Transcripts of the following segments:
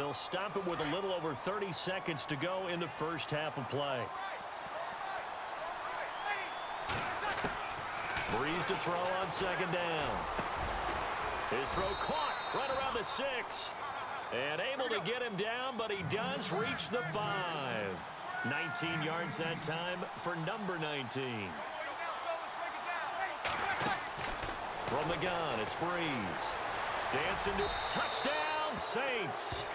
They'll stop it with a little over 30 seconds to go in the first half of play. Breeze to throw on second down. His throw caught right around the 6. And able to get him down, but he does reach the 5. 19 yards that time for number 19. From the gun, it's Breeze. Dancing to touchdown, Saints.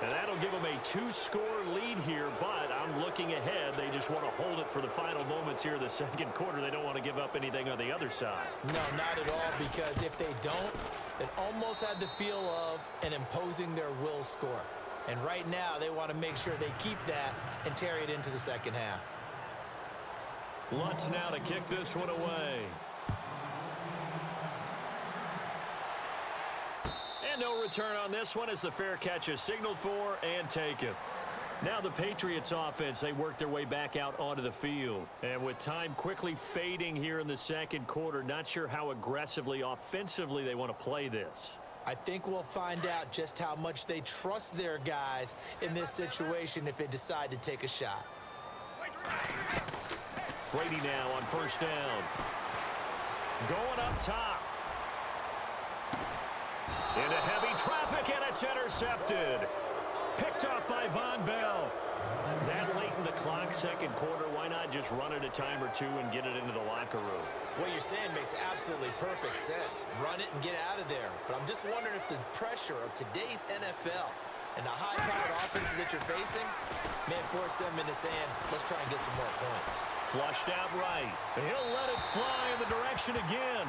And that'll give them a 2-score lead here, but I'm looking ahead. They just want to hold it for the final moments here in the second quarter. They don't want to give up anything on the other side. No, not at all, because if they don't, it almost had the feel of an imposing their will score. And right now, they want to make sure they keep that and carry it into the second half. Lutz now to kick this one away. And no return on this one as the fair catch is signaled for and taken. Now the Patriots offense, they work their way back out onto the field. And with time quickly fading here in the second quarter, not sure how aggressively, offensively they want to play this. I think we'll find out just how much they trust their guys in this situation if they decide to take a shot. Brady now on first down. Going up top. Into heavy traffic, and it's intercepted. Picked off by Von Bell. That late in the clock, second quarter, why not just run it a time or two and get it into the locker room? What you're saying makes absolutely perfect sense. Run it and get out of there. But I'm just wondering if the pressure of today's NFL and the high-powered offenses that you're facing may force them into saying, let's try and get some more points. Flushed out right. He'll let it fly in the direction again.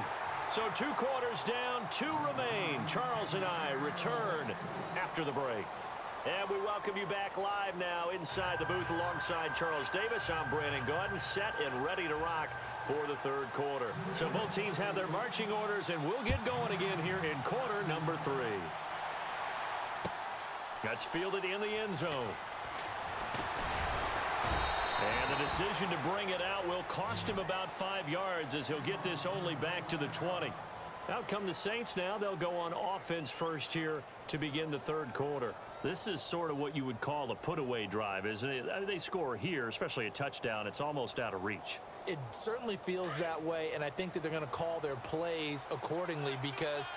So 2 quarters down, 2 remain. Charles and I return after the break. And we welcome you back live now inside the booth alongside Charles Davis. I'm Brandon Gaudin, set and ready to rock for the third quarter. So both teams have their marching orders, and we'll get going again here in quarter number 3. That's fielded in the end zone. And the decision to bring it out will cost him about 5 yards as he'll get this only back to the 20. Out come the Saints now. They'll go on offense first here to begin the third quarter. This is sort of what you would call a put-away drive, isn't it? I mean, they score here, especially a touchdown. It's almost out of reach. It certainly feels that way, and I think that they're going to call their plays accordingly because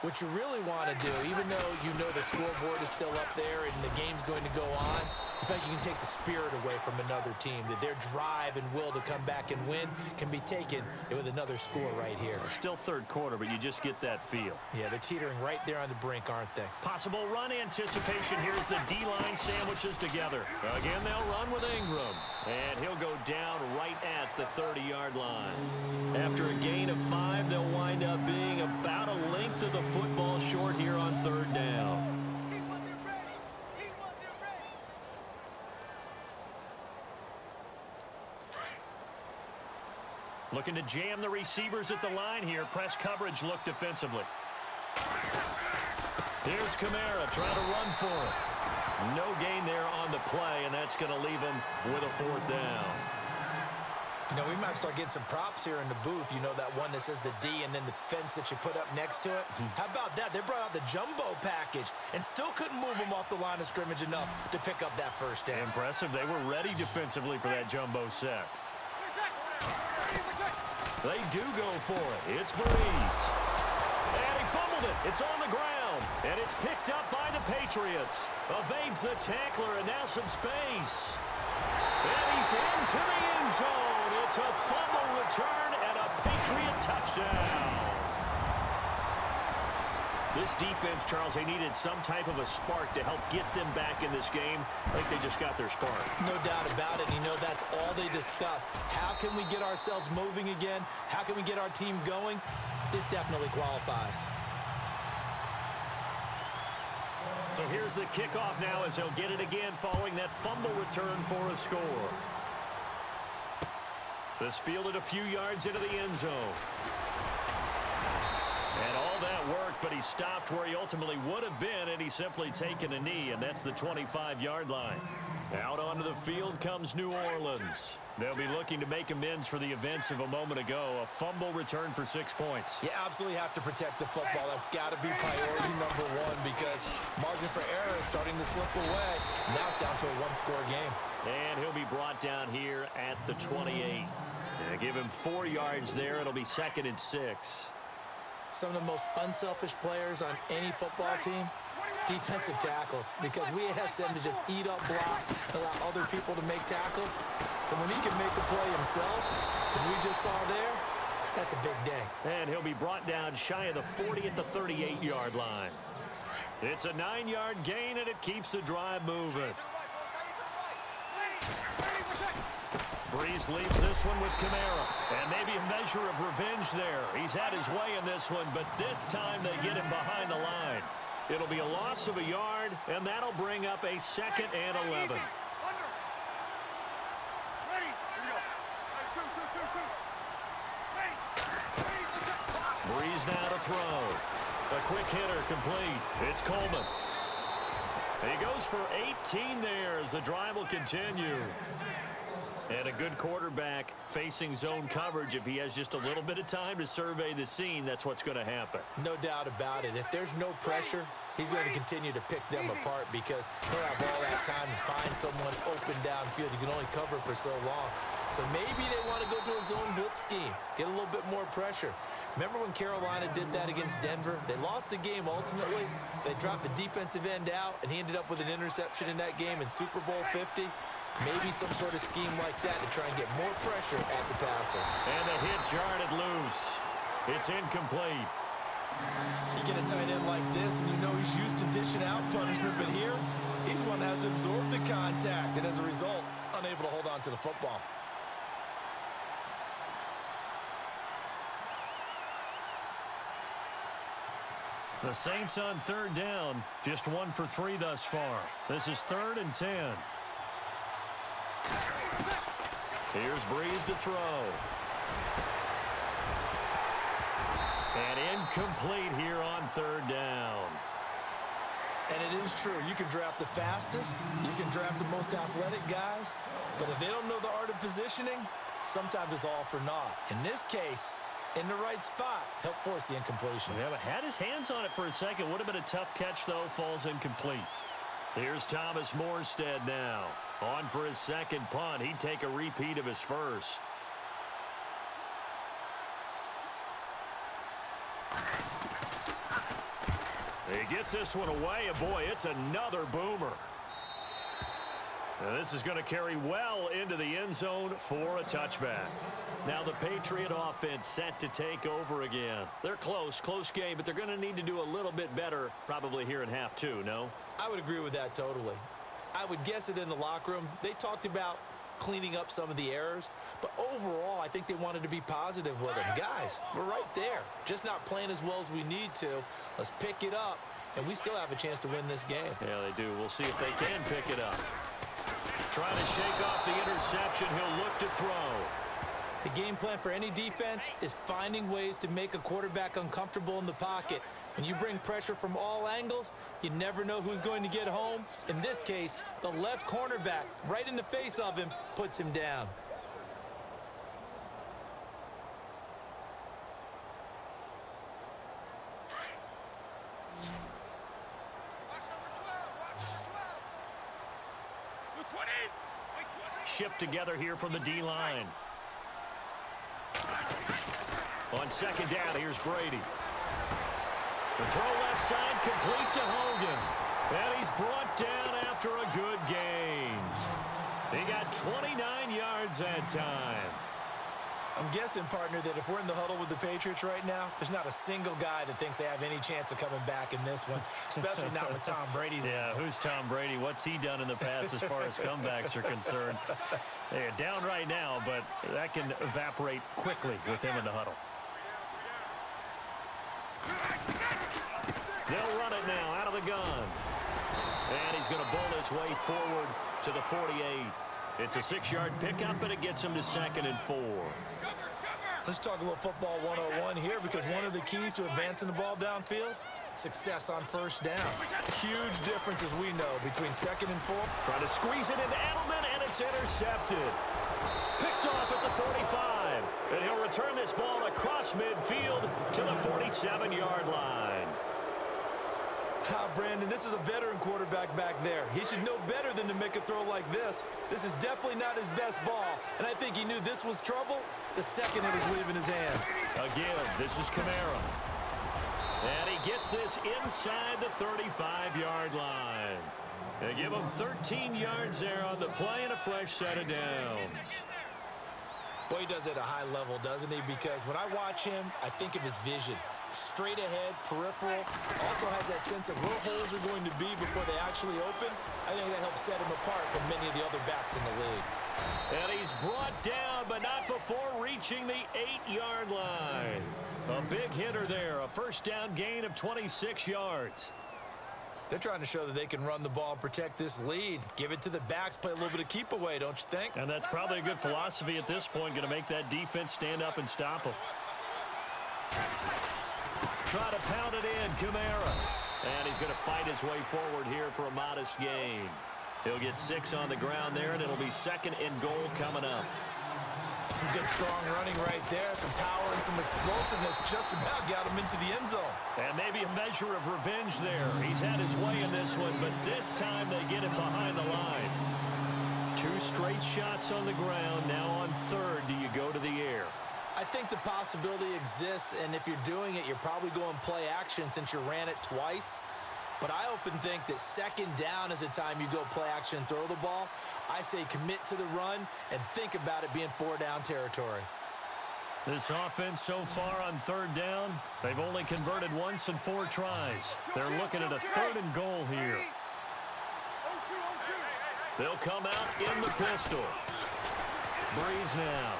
what you really want to do, even though you know the scoreboard is still up there and the game's going to go on, I think you can take the spirit away from another team, that their drive and will to come back and win can be taken with another score right here. Still third quarter, but you just get that feel. Yeah, they're teetering right there on the brink, aren't they? Possible run anticipation here as the D-line sandwiches together. Again, they'll run with Ingram. And he'll go down right at the 30-yard line. After a gain of 5, they'll wind up being about a length of the football short here on third down. Looking to jam the receivers at the line here. Press coverage look defensively. Here's Kamara trying to run for it. No gain there on the play, and that's going to leave him with a 4th down. You know, we might start getting some props here in the booth. You know, that one that says the D and then the fence that you put up next to it. How about that? They brought out the jumbo package and still couldn't move them off the line of scrimmage enough to pick up that first down. Impressive. They were ready defensively for that jumbo set. They do go for it. It's Breeze. And he fumbled it. It's on the ground. And it's picked up by the Patriots. Evades the tackler, and now some space. And he's into the end zone. It's a fumble return and a Patriot touchdown. This defense, Charles, they needed some type of a spark to help get them back in this game. I think they just got their spark. No doubt about it. You know, that's all they discussed. How can we get ourselves moving again? How can we get our team going? This definitely qualifies. So here's the kickoff now as they'll get it again following that fumble return for a score. This fielded a few yards into the end zone. And all that work but he stopped where he ultimately would have been had he simply taken a knee, and that's the 25-yard line. Out onto the field comes New Orleans. They'll be looking to make amends for the events of a moment ago. A fumble return for 6 points. You absolutely have to protect the football. That's got to be priority number one because margin for error is starting to slip away. Now it's down to a one-score game. And he'll be brought down here at the 28. Give him 4 yards there. It'll be 2nd and 6. Some of the most unselfish players on any football team, defensive tackles, because we ask them to just eat up blocks, allow other people to make tackles. But when he can make a play himself, as we just saw there, that's a big day. And he'll be brought down shy of the 40 at the 38-yard line. It's a 9-yard gain, and it keeps the drive moving. Breeze leaves this one with Kamara. And maybe a measure of revenge there. He's had his way in this one, but this time they get him behind the line. It'll be a loss of a yard, and that'll bring up a 2nd and 11. Breeze now to throw. A quick hitter complete. It's Coleman. He goes for 18 there as the drive will continue. And a good quarterback facing zone coverage. If he has just a little bit of time to survey the scene, that's what's going to happen. No doubt about it. If there's no pressure, he's going to continue to pick them apart because he'll have all that time to find someone open downfield. You can only cover for so long. So maybe they want to go to a zone blitz scheme, get a little bit more pressure. Remember when Carolina did that against Denver? They lost the game ultimately. They dropped the defensive end out, and he ended up with an interception in that game in Super Bowl 50. Maybe some sort of scheme like that to try and get more pressure at the passer. And the hit jarred it loose. It's incomplete. You get a tight end like this, and you know he's used to dishing out punishment, but here, he's the one that has to absorb the contact, and as a result, unable to hold on to the football. The Saints on 3rd down, just 1 for 3 thus far. This is 3rd and 10. Here's Breeze to throw. And incomplete here on 3rd down. And it is true. You can draft the fastest. You can draft the most athletic guys. But if they don't know the art of positioning, sometimes it's all for naught. In this case, in the right spot, help force the incompletion. Yeah, but had his hands on it for a second. Would have been a tough catch, though. Falls incomplete. Here's Thomas Morstead now. On for his 2nd punt. He'd take a repeat of his first. He gets this one away, and boy, it's another boomer. Now, this is going to carry well into the end zone for a touchback. Now the Patriot offense set to take over again. They're close game, but they're going to need to do a little bit better probably here in half 2, no? I would agree with that totally. I would guess it in the locker room. They talked about cleaning up some of the errors, but overall, I think they wanted to be positive with them. Guys, we're right there. Just not playing as well as we need to. Let's pick it up, and we still have a chance to win this game. Yeah, they do. We'll see if they can pick it up. Trying to shake off the interception. He'll look to throw. The game plan for any defense is finding ways to make a quarterback uncomfortable in the pocket. When you bring pressure from all angles, you never know who's going to get home. In this case, the left cornerback, right in the face of him, puts him down. Shift together here from the D-line. On 2nd down, here's Brady. The throw left side, complete to Hogan. And he's brought down after a good gain. He got 29 yards that time. I'm guessing, partner, that if we're in the huddle with the Patriots right now, there's not a single guy that thinks they have any chance of coming back in this one, especially not with Tom Brady. Yeah, who's Tom Brady? What's he done in the past as far as comebacks are concerned? They're down right now, but that can evaporate quickly with him in the huddle. They'll run it now out of the gun. And he's going to bull his way forward to the 48. It's a 6-yard pickup, and it gets him to 2nd and 4. Let's talk a little football 101 here, because one of the keys to advancing the ball downfield, success on first down. Huge difference, as we know, between 2nd and 4. Trying to squeeze it into Edelman, and it's intercepted. Picked off at the 45. And he'll return this ball across midfield to the 47-yard line. Brandon, this is a veteran quarterback back there. He should know better than to make a throw like this. This is definitely not his best ball, and I think he knew this was trouble the second it was leaving his hand. Again, this is Kamara. And he gets this inside the 35-yard line. They give him 13 yards there on the play and a fresh set of downs. Boy, he does it at a high level, doesn't he? Because when I watch him, I think of his vision. Straight ahead, peripheral. Also has that sense of where holes are going to be before they actually open. I think that helps set him apart from many of the other backs in the league. And he's brought down, but not before reaching the 8-yard line. A big hitter there, a first down gain of 26 yards. They're trying to show that they can run the ball and protect this lead. Give it to the backs, play a little bit of keep away, don't you think? And that's probably a good philosophy at this point, going to make that defense stand up and stop them. Try to pound it in, Kamara. And he's going to fight his way forward here for a modest gain. He'll get 6 on the ground there, and it'll be 2nd and goal coming up. Some good, strong running right there. Some power and some explosiveness just about got him into the end zone. And maybe a measure of revenge there. He's had his way in this one, but this time they get him behind the line. 2 straight shots on the ground. Now on 3rd, do you go to the air? I think the possibility exists, and if you're doing it, you're probably going play action since you ran it twice. But I often think that 2nd down is a time you go play action and throw the ball. I say commit to the run and think about it being 4-down territory. This offense so far on 3rd down, they've only converted once in 4 tries. They're looking at a 3rd and goal here. They'll come out in the pistol. Breeze now.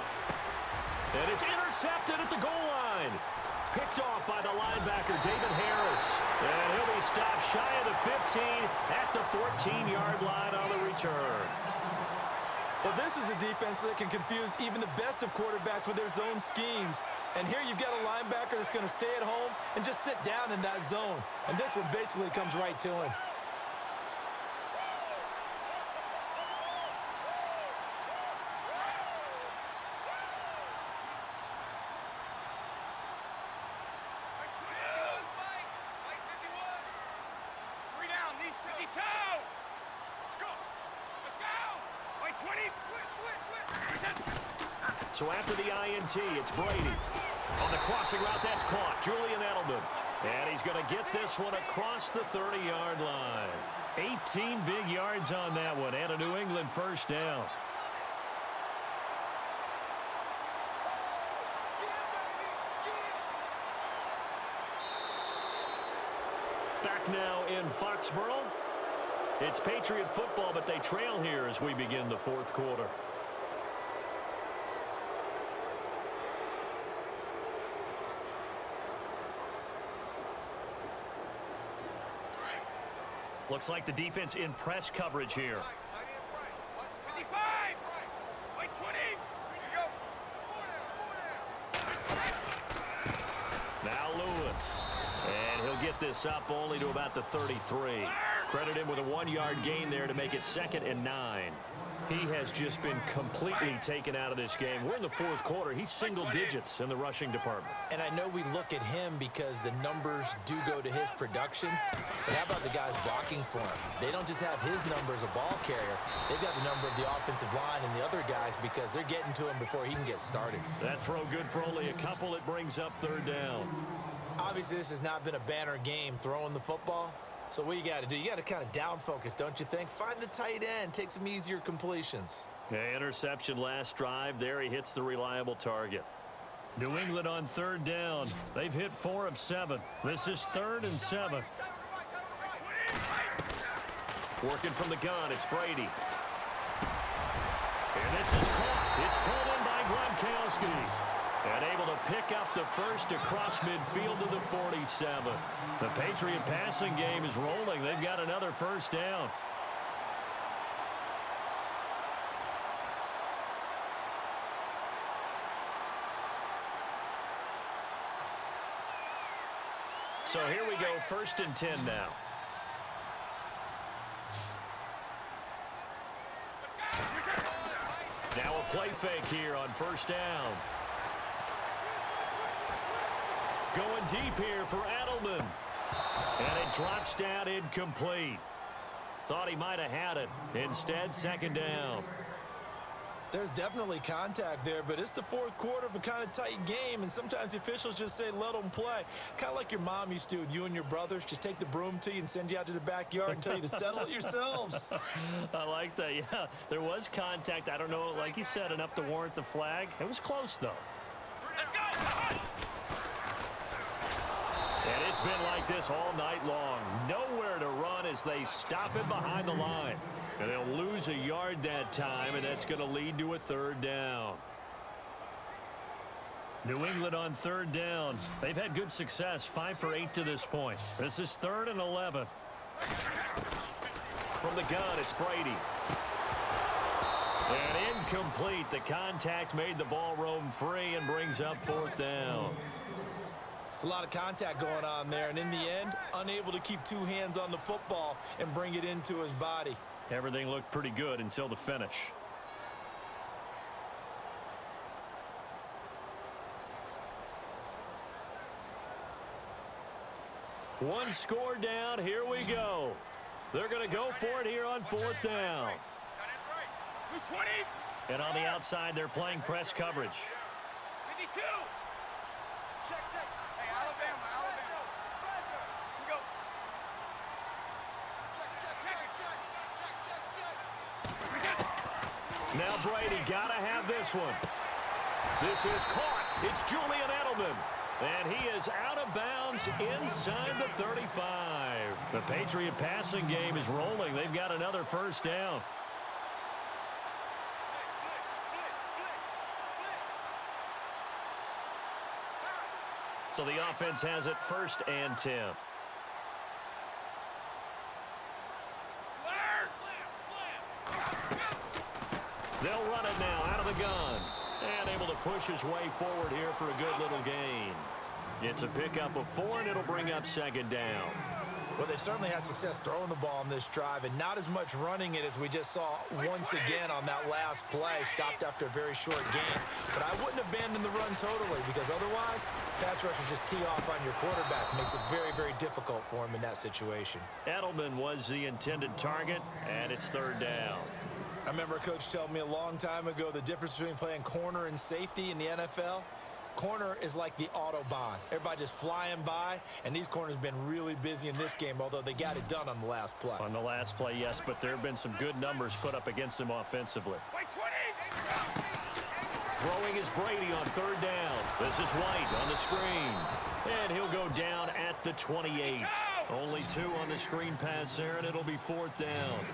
And it's intercepted at the goal line. Picked off by the linebacker, David Harris. And he'll be stopped shy of the 15 at the 14-yard line on the return. Well, this is a defense that can confuse even the best of quarterbacks with their zone schemes. And here you've got a linebacker that's going to stay at home and just sit down in that zone. And this one basically comes right to him. So after the INT, it's Brady. On the crossing route, that's caught. Julian Edelman. And he's going to get this one across the 30-yard line. 18 big yards on that one, and a New England first down. Back now in Foxborough. It's Patriot football, but they trail here as we begin the 4th quarter. Looks like the defense in press coverage here. Now Lewis. And he'll get this up only to about the 33. Credit him with a 1-yard gain there to make it 2nd and 9. He has just been completely taken out of this game. We're in the 4th quarter. He's single digits in the rushing department. And I know we look at him because the numbers do go to his production. But how about the guys blocking for him? They don't just have his number as a ball carrier. They've got the number of the offensive line and the other guys because they're getting to him before he can get started. That throw good for only a couple. It brings up 3rd down. Obviously, this has not been a banner game throwing the football. So what you got to do, you got to kind of down focus, don't you think? Find the tight end, take some easier completions. Interception last drive. There he hits the reliable target. New England on 3rd down. They've hit 4 of 7. This is 3rd and 7. Working from the gun, it's Brady. And this is caught. It's pulled in by Gronkowski. And able to pick up the first across midfield to the 47. The Patriot passing game is rolling. They've got another first down. So here we go, 1st and 10 now. Now a play fake here on 1st down. Going deep here for Edelman. And it drops down incomplete. Thought he might have had it. Instead, 2nd down. There's definitely contact there, but it's the 4th quarter of a kind of tight game, and sometimes the officials just say, let them play. Kind of like your mom used to with you and your brothers. Just take the broom to you and send you out to the backyard and tell you to settle it yourselves. I like that, yeah. There was contact. I don't know, like you said, enough to warrant the flag. It was close, though. Let's go! And it's been like this all night long. Nowhere to run as they stop him behind the line. And they'll lose a yard that time, and that's going to lead to a 3rd down. New England on 3rd down. They've had good success, 5 for 8 to this point. This is 3rd and 11. From the gun, it's Brady. And incomplete. The contact made the ball roam free and brings up 4th down. It's a lot of contact going on there, and in the end, unable to keep 2 hands on the football and bring it into his body. Everything looked pretty good until the finish. One score down. Here we go. They're going to go for it here on 4th down. And on the outside, they're playing press coverage. 52. Check. Hey, Alabama. Here we go. Now Brady got to have this one. This is caught. It's Julian Edelman. And he is out of bounds inside the 35. The Patriot passing game is rolling. They've got another 1st down. So the offense has it 1st and 10. They'll run it now out of the gun. And able to push his way forward here for a good little gain. It's a pickup of 4, and it'll bring up 2nd down. Well, they certainly had success throwing the ball on this drive, and not as much running it as we just saw once again on that last play. Stopped after a very short gain. But I wouldn't abandon the run totally, because otherwise, pass rushers just tee off on your quarterback. Makes it very, very difficult for him in that situation. Edelman was the intended target, and it's 3rd down. I remember a coach telling me a long time ago the difference between playing corner and safety in the NFL. Corner is like the Autobahn. Everybody just flying by, and these corners have been really busy in this game, although they got it done on the last play. On the last play, yes, but there have been some good numbers put up against them offensively. Throwing is Brady on 3rd down. This is White on the screen. And he'll go down at the 28. Only 2 on the screen pass there, and it'll be 4th down.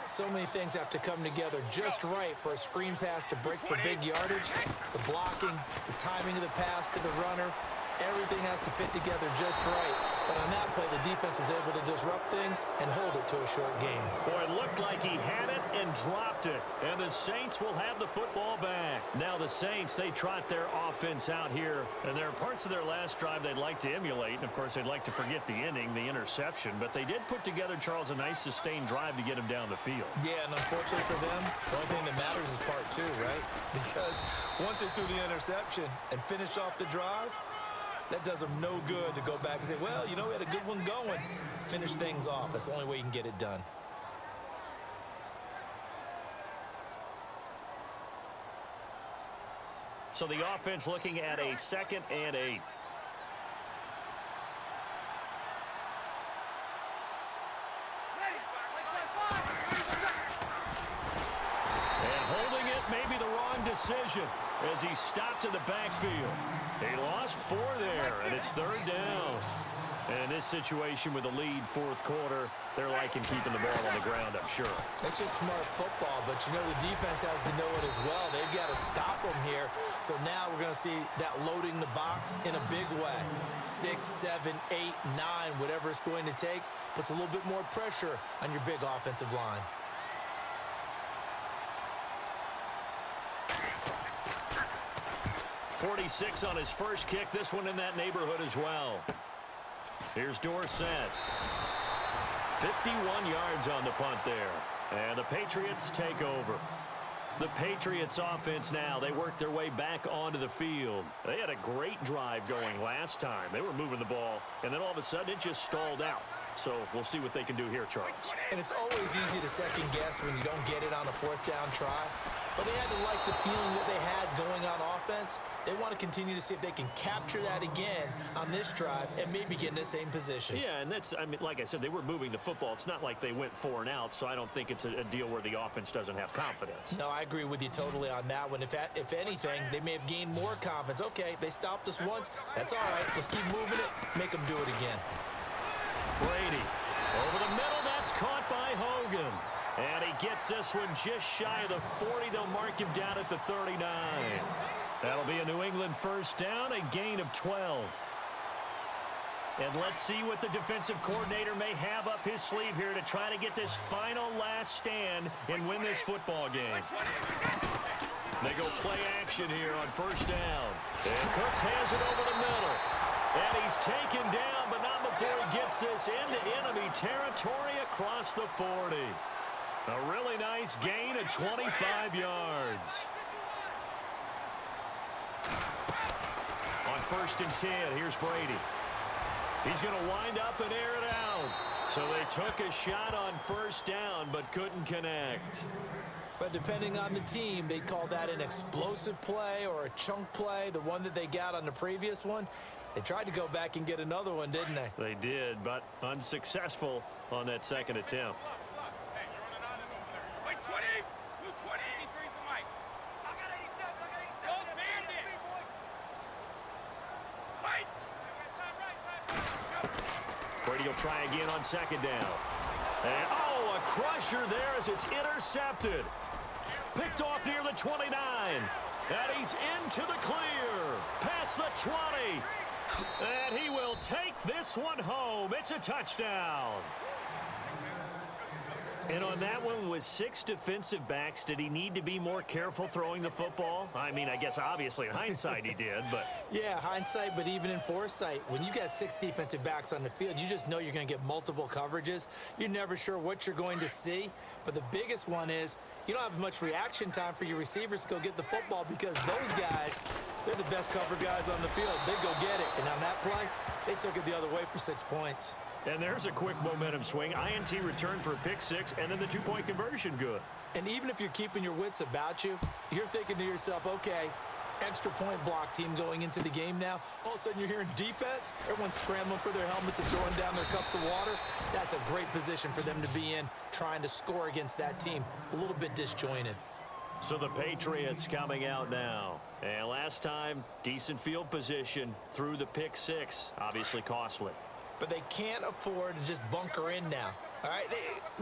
So many things have to come together just right for a screen pass to break for big yardage. The blocking, the timing of the pass to the runner, everything has to fit together just right. But on that play, the defense was able to disrupt things and hold it to a short game. Boy, it looked like he had it and dropped it. And the Saints will have the football back. Now the Saints, they trot their offense out here. And there are parts of their last drive they'd like to emulate. And, of course, they'd like to forget the inning, the interception. But they did put together, Charles, a nice sustained drive to get him down the field. Yeah, and unfortunately for them, the only thing that matters is part 2, right? Because once they threw the interception and finished off the drive, that does them no good to go back and say, well, you know, we had a good one going. Finish things off. That's the only way you can get it done. So the offense looking at a 2nd and 8. And holding it may be the wrong decision as he stopped in the backfield. He lost 4 there, and it's 3rd down. And in this situation with the lead 4th quarter, they're liking keeping the ball on the ground, I'm sure. It's just smart football, but you know the defense has to know it as well. They've got to stop them here. So now we're going to see that loading the box in a big way. 6, 7, 8, 9, whatever it's going to take, puts a little bit more pressure on your big offensive line. .46 on his first kick. This one in that neighborhood as well. Here's Dorsett. 51 yards on the punt there. And the Patriots take over. The Patriots offense now, they worked their way back onto the field. They had a great drive going last time. They were moving the ball, and then all of a sudden it just stalled out. So we'll see what they can do here, Charles. And it's always easy to second guess when you don't get it on a fourth down try. But they had to like the feeling that they had going on offense. They want to continue to see if they can capture that again on this drive and maybe get in the same position. Yeah, and that's, I mean, like I said, they were moving the football. It's not like they went 4 and out, so I don't think it's a deal where the offense doesn't have confidence. No, I agree with you totally on that one. If anything, they may have gained more confidence. Okay, they stopped us once. That's all right. Let's keep moving it. Make them do it again. Brady over the middle. That's caught by Hogan. And he gets this one just shy of the 40. They'll mark him down at the 39. That'll be a New England first down, a gain of 12. And let's see what the defensive coordinator may have up his sleeve here to try to get this final last stand and win this football game. They go play action here on first down. And Cooks has it over the middle. And he's taken down, but not before he gets this into enemy territory across the 40. A really nice gain of 25 yards. On first and 10, here's Brady. He's going to wind up and air it out. So they took a shot on first down, but couldn't connect. But depending on the team, they call that an explosive play or a chunk play, the one that they got on the previous one. They tried to go back and get another one, didn't they? They did, but unsuccessful on that second attempt. Brady will try again on second down. And, oh, a crusher there as it's intercepted. Picked off near the 29. And he's into the clear. Past the 20. And he will take this one home. It's a touchdown. And on that one, with 6 defensive backs, did he need to be more careful throwing the football? I mean, I guess obviously in hindsight he did, but... Yeah, hindsight, but even in foresight, when you got 6 defensive backs on the field, you just know you're going to get multiple coverages. You're never sure what you're going to see. But the biggest one is you don't have much reaction time for your receivers to go get the football because those guys, they're the best cover guys on the field. They go get it. And on that play, they took it the other way for 6 points. And there's a quick momentum swing. INT return for a pick 6, and then the 2-point conversion good. And even if you're keeping your wits about you, you're thinking to yourself, okay, extra point block team going into the game now. All of a sudden you're hearing defense. Everyone's scrambling for their helmets and throwing down their cups of water. That's a great position for them to be in, trying to score against that team. A little bit disjointed. So the Patriots coming out now. And last time, decent field position through the pick 6. Obviously costly. But they can't afford to just bunker in now. All right,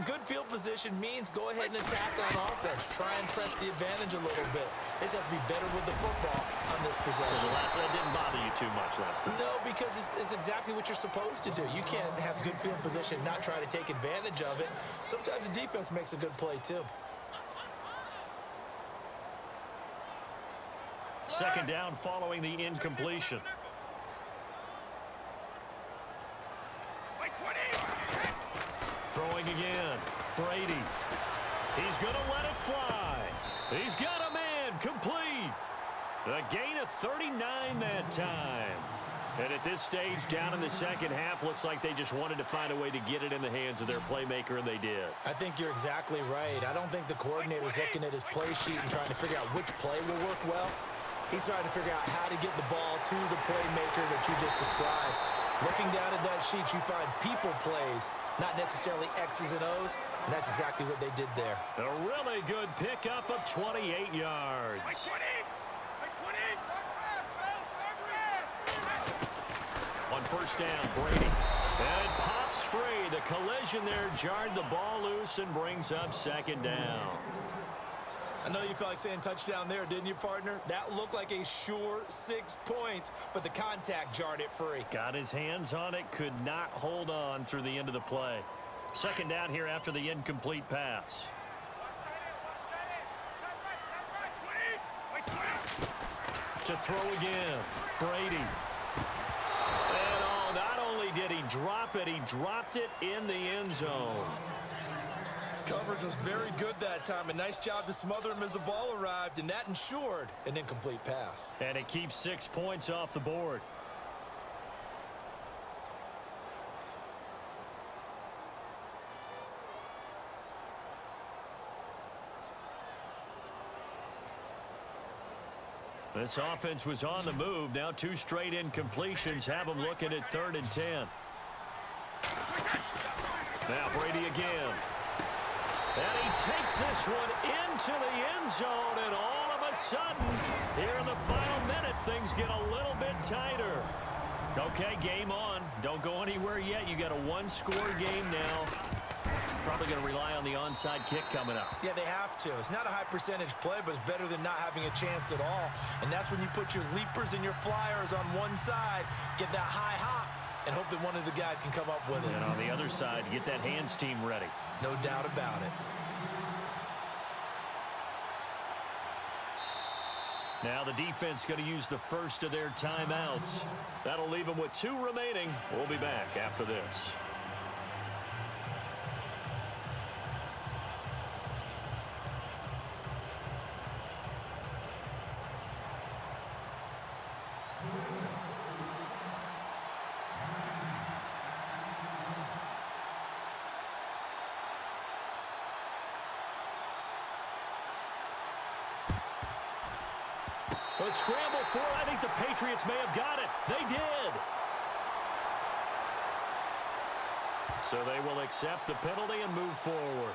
good field position means go ahead and attack on offense. Try and press the advantage a little bit. They just have to be better with the football on this possession. So that didn't bother you too much last time? No, because it's exactly what you're supposed to do. You can't have good field position and not try to take advantage of it. Sometimes the defense makes a good play, too. Second down following the incompletion. Throwing again. Brady. He's going to let it fly. He's got a man complete. A gain of 39 that time. And at this stage, down in the second half, looks like they just wanted to find a way to get it in the hands of their playmaker, and they did. I think you're exactly right. I don't think the coordinator's looking at his play sheet and trying to figure out which play will work well. He's trying to figure out how to get the ball to the playmaker that you just described. Looking down at that sheet, you find people plays, not necessarily X's and O's, and that's exactly what they did there. A really good pickup of 28 yards. On first down, Brady. And it pops free. The collision there jarred the ball loose and brings up second down. I know you felt like saying touchdown there, didn't you, partner? That looked like a sure 6 points, but the contact jarred it free. Got his hands on it, could not hold on through the end of the play. Second down here after the incomplete pass. To throw again, Brady. And not only only did he drop it, he dropped it in the end zone. Coverage was very good that time. A nice job to smother him as the ball arrived, and that ensured an incomplete pass. And it keeps 6 points off the board. This offense was on the move. Now 2 straight incompletions have them looking at 3rd and 10. Now Brady again. And he takes this one into the end zone, and all of a sudden, here in the final minute, things get a little bit tighter. Okay, game on. Don't go anywhere yet. You got a 1-score game now. Probably going to rely on the onside kick coming up. Yeah, they have to. It's not a high percentage play, but it's better than not having a chance at all. And that's when you put your leapers and your flyers on one side, get that high hop, and hope that one of the guys can come up with it. And on the other side, get that hands team ready. No doubt about it. Now the defense going to use the first of their timeouts. That'll leave them with 2 remaining. We'll be back after this. A scramble for, I think the Patriots may have got it. They did. So they will accept the penalty and move forward.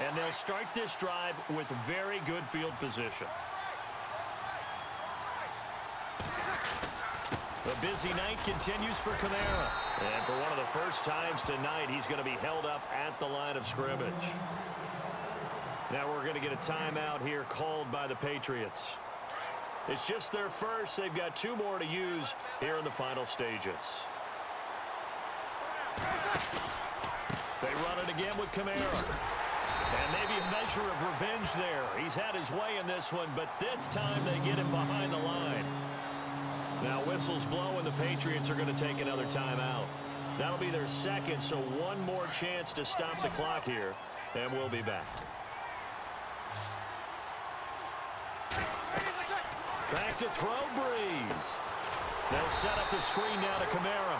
And they'll start this drive with very good field position. The busy night continues for Kamara. And for one of the first times tonight, he's going to be held up at the line of scrimmage. Now we're going to get a timeout here called by the Patriots. It's just their first. They've got 2 more to use here in the final stages. They run it again with Kamara. And maybe a measure of revenge there. He's had his way in this one, but this time they get him behind the line. Now whistles blow and the Patriots are going to take another timeout. That'll be their second, so 1 more chance to stop the clock here, and we'll be back. Back to throw, Breeze. They'll set up the screen now to Kamara.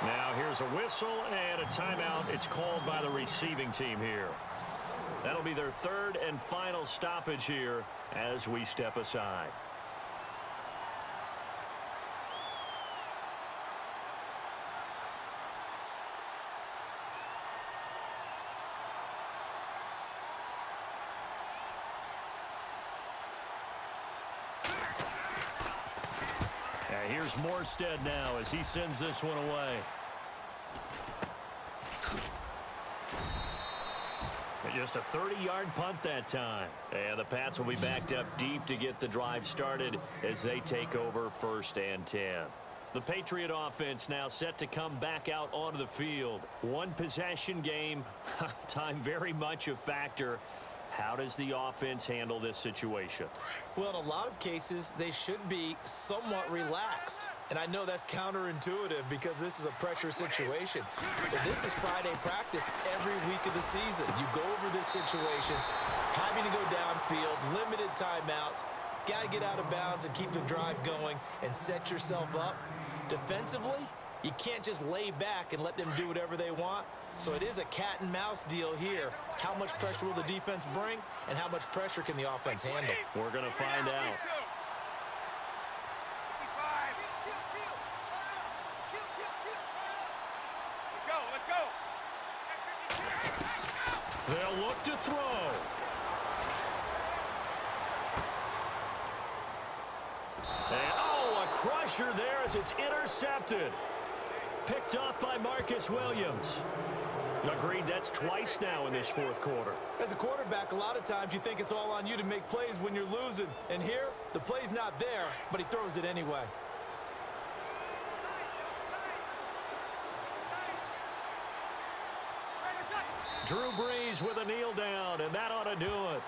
Now here's a whistle and a timeout. It's called by the receiving team here. That'll be their 3rd and final stoppage here as we step aside. Here's Morstead now as he sends this one away. Just a 30-yard punt that time. And the Pats will be backed up deep to get the drive started as they take over 1st and 10. The Patriot offense now set to come back out onto the field. 1 possession game. Time very much a factor. How does the offense handle this situation? Well, in a lot of cases, they should be somewhat relaxed. And I know that's counterintuitive because this is a pressure situation. But this is Friday practice every week of the season. You go over this situation, having to go downfield, limited timeouts, got to get out of bounds and keep the drive going and set yourself up. Defensively, you can't just lay back and let them do whatever they want. So it is a cat and mouse deal here. How much pressure will the defense bring, and how much pressure can the offense handle? We're going to find out. Let's go. They'll look to throw. And, oh, a crusher there as it's intercepted. Picked off by Marcus Williams. Agreed, that's twice now in this 4th quarter. As a quarterback, a lot of times you think it's all on you to make plays when you're losing. And here, the play's not there, but he throws it anyway. Drew Brees with a kneel down, and that ought to do it.